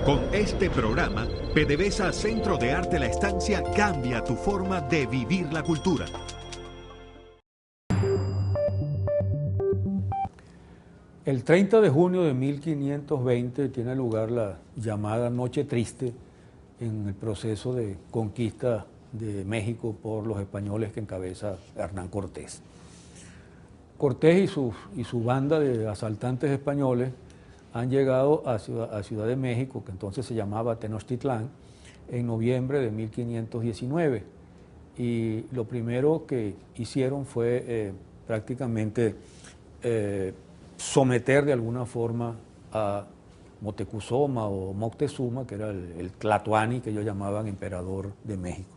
Con este programa, PDVSA Centro de Arte La Estancia cambia tu forma de vivir la cultura. El 30 de junio de 1520 tiene lugar la llamada Noche Triste en el proceso de conquista de México por los españoles que encabeza Hernán Cortés. Cortés y su banda de asaltantes españoles han llegado a Ciudad de México, que entonces se llamaba Tenochtitlán, en noviembre de 1519. Y lo primero que hicieron fue prácticamente someter de alguna forma a Moctezuma o Moctezuma, que era el Tlatoani, que ellos llamaban emperador de México.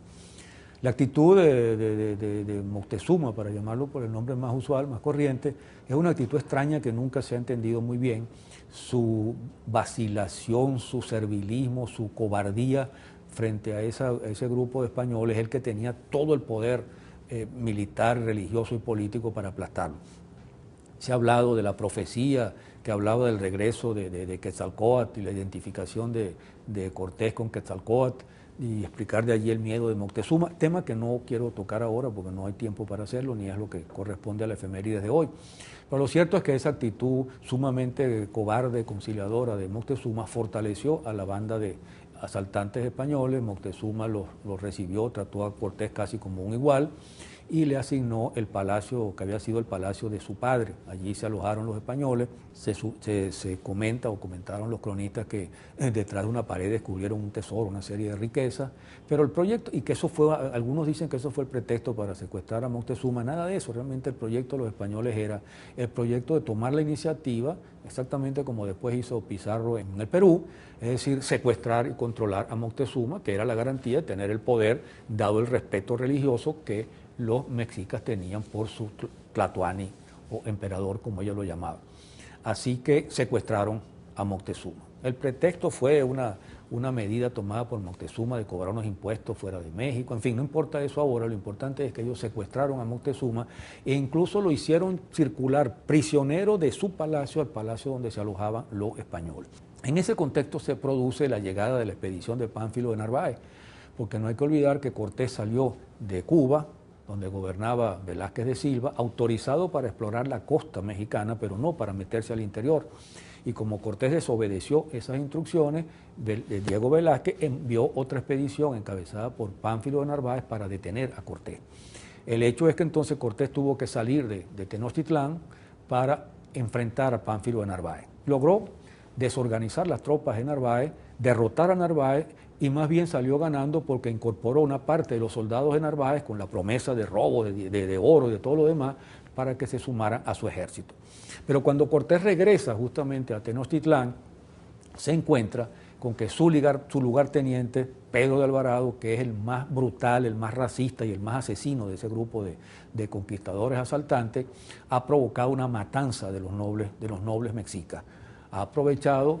La actitud de Moctezuma, para llamarlo por el nombre más usual, más corriente, es una actitud extraña que nunca se ha entendido muy bien. Su vacilación, su servilismo, su cobardía frente a ese grupo de españoles, el que tenía todo el poder militar, religioso y político para aplastarlo. Se ha hablado de la profecía que hablaba del regreso de Quetzalcóatl y la identificación de Cortés con Quetzalcóatl y explicar de allí el miedo de Moctezuma, tema que no quiero tocar ahora porque no hay tiempo para hacerlo, ni es lo que corresponde a la efemérides de hoy. Pero lo cierto es que esa actitud sumamente cobarde, conciliadora de Moctezuma fortaleció a la banda de asaltantes españoles. Moctezuma los recibió, trató a Cortés casi como un igual y le asignó el palacio que había sido el palacio de su padre. Allí se alojaron los españoles. Se comenta o comentaron los cronistas que detrás de una pared descubrieron un tesoro, una serie de riquezas, pero el proyecto, y que eso fue, algunos dicen que eso fue el pretexto para secuestrar a Moctezuma, nada de eso. Realmente el proyecto de los españoles era el proyecto de tomar la iniciativa, exactamente como después hizo Pizarro en el Perú, es decir, secuestrar y controlar a Moctezuma, que era la garantía de tener el poder, dado el respeto religioso que los mexicas tenían por su Tlatoani o emperador, como ellos lo llamaban. Así que secuestraron a Moctezuma. El pretexto fue una medida tomada por Moctezuma de cobrar unos impuestos fuera de México. En fin, no importa eso ahora, lo importante es que ellos secuestraron a Moctezuma e incluso lo hicieron circular prisionero de su palacio al palacio donde se alojaban los españoles. En ese contexto se produce la llegada de la expedición de Pánfilo de Narváez, porque no hay que olvidar que Cortés salió de Cuba, donde gobernaba Velázquez de Silva, autorizado para explorar la costa mexicana, pero no para meterse al interior. Y como Cortés desobedeció esas instrucciones, Diego Velázquez envió otra expedición encabezada por Pánfilo de Narváez para detener a Cortés. El hecho es que entonces Cortés tuvo que salir de Tenochtitlán para enfrentar a Pánfilo de Narváez. Logró desorganizar las tropas de Narváez, derrotar a Narváez, y más bien salió ganando porque incorporó una parte de los soldados de Narváez con la promesa de robo, de oro y de todo lo demás para que se sumaran a su ejército. Pero cuando Cortés regresa justamente a Tenochtitlán, se encuentra con que su lugarteniente, Pedro de Alvarado, que es el más brutal, el más racista y el más asesino de ese grupo de conquistadores asaltantes, ha provocado una matanza de los nobles mexicas. Ha aprovechado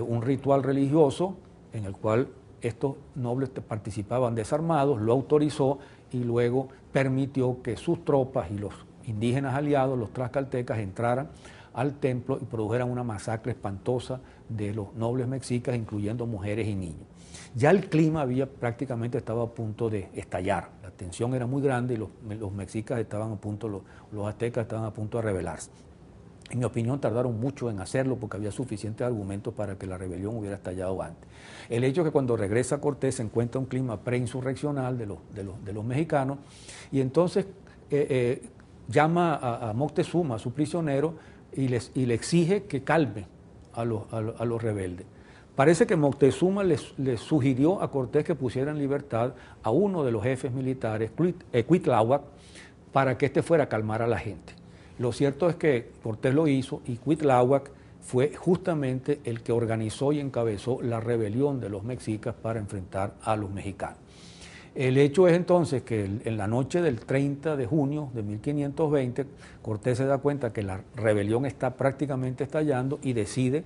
un ritual religioso en el cual estos nobles participaban desarmados, lo autorizó y luego permitió que sus tropas y los indígenas aliados, los tlaxcaltecas, entraran al templo y produjeran una masacre espantosa de los nobles mexicas, incluyendo mujeres y niños. Ya el clima prácticamente estaba a punto de estallar, la tensión era muy grande y los mexicas estaban a punto, los aztecas estaban a punto de rebelarse. En mi opinión tardaron mucho en hacerlo porque había suficientes argumentos para que la rebelión hubiera estallado antes. El hecho es que cuando regresa Cortés se encuentra un clima preinsurreccional de los mexicanos y entonces llama a Moctezuma, a su prisionero, y le exige que calme a los rebeldes. Parece que Moctezuma le sugirió a Cortés que pusiera en libertad a uno de los jefes militares, Cuitláhuac, para que éste fuera a calmar a la gente. Lo cierto es que Cortés lo hizo y Cuitláhuac fue justamente el que organizó y encabezó la rebelión de los mexicas para enfrentar a los mexicanos. El hecho es entonces que en la noche del 30 de junio de 1520, Cortés se da cuenta que la rebelión está prácticamente estallando y decide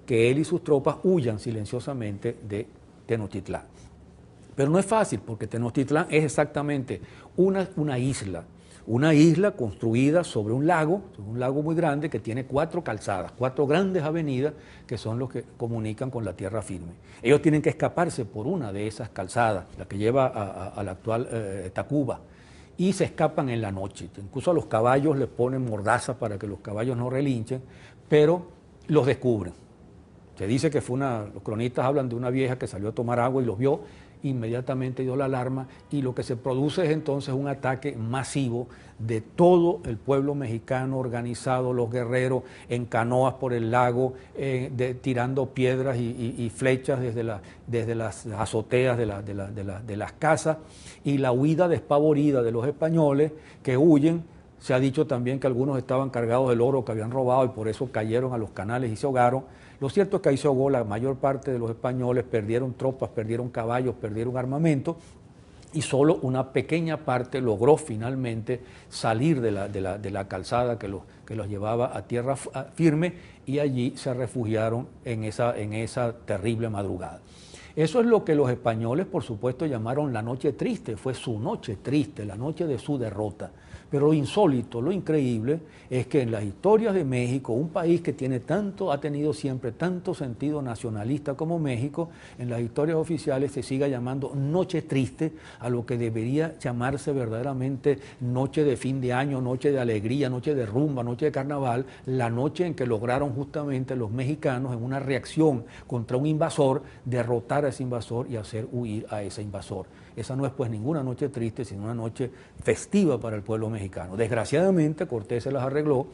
que él y sus tropas huyan silenciosamente de Tenochtitlán. Pero no es fácil porque Tenochtitlán es exactamente una isla, una isla construida sobre un lago muy grande que tiene 4 calzadas, 4 grandes avenidas que son los que comunican con la tierra firme. Ellos tienen que escaparse por una de esas calzadas, la que lleva a la actual Tacuba, y se escapan en la noche. Incluso a los caballos les ponen mordazas para que los caballos no relinchen, pero los descubren. Se dice que los cronistas hablan de una vieja que salió a tomar agua y los vio, inmediatamente dio la alarma y lo que se produce es entonces un ataque masivo de todo el pueblo mexicano organizado, los guerreros en canoas por el lago, tirando piedras y flechas desde las azoteas de las casas, y la huida despavorida de los españoles que huyen. Se ha dicho también que algunos estaban cargados del oro que habían robado y por eso cayeron a los canales y se ahogaron. Lo cierto es que ahí se ahogó la mayor parte de los españoles, perdieron tropas, perdieron caballos, perdieron armamento, y solo una pequeña parte logró finalmente salir de la calzada que los llevaba a tierra firme, y allí se refugiaron en esa terrible madrugada. Eso es lo que los españoles, por supuesto, llamaron la noche triste. Fue su noche triste, la noche de su derrota. Pero lo insólito, lo increíble, es que en las historias de México, un país que ha tenido siempre tanto sentido nacionalista como México, en las historias oficiales se siga llamando noche triste a lo que debería llamarse verdaderamente noche de fin de año, noche de alegría, noche de rumba, noche de carnaval, la noche en que lograron justamente los mexicanos, en una reacción contra un invasor, derrotar a ese invasor y hacer huir a ese invasor. Esa no es pues ninguna noche triste, sino una noche festiva para el pueblo mexicano. Desgraciadamente Cortés se las arregló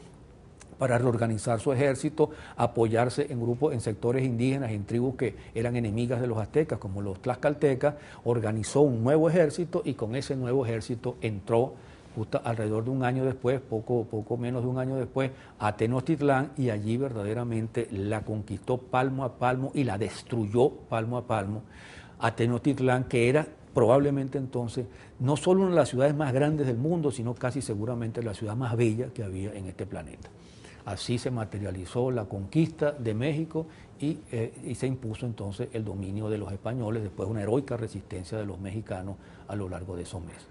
para reorganizar su ejército, apoyarse en grupos, en sectores indígenas, en tribus que eran enemigas de los aztecas, como los tlaxcaltecas, organizó un nuevo ejército y con ese nuevo ejército entró justo alrededor de un año después, poco menos de un año después, a Tenochtitlán, y allí verdaderamente la conquistó palmo a palmo y la destruyó palmo a palmo. A Tenochtitlán, que era probablemente entonces no solo una de las ciudades más grandes del mundo, sino casi seguramente la ciudad más bella que había en este planeta. Así se materializó la conquista de México y se impuso entonces el dominio de los españoles después de una heroica resistencia de los mexicanos a lo largo de esos meses.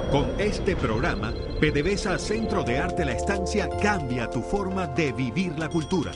Con este programa, PDVSA Centro de Arte La Estancia cambia tu forma de vivir la cultura.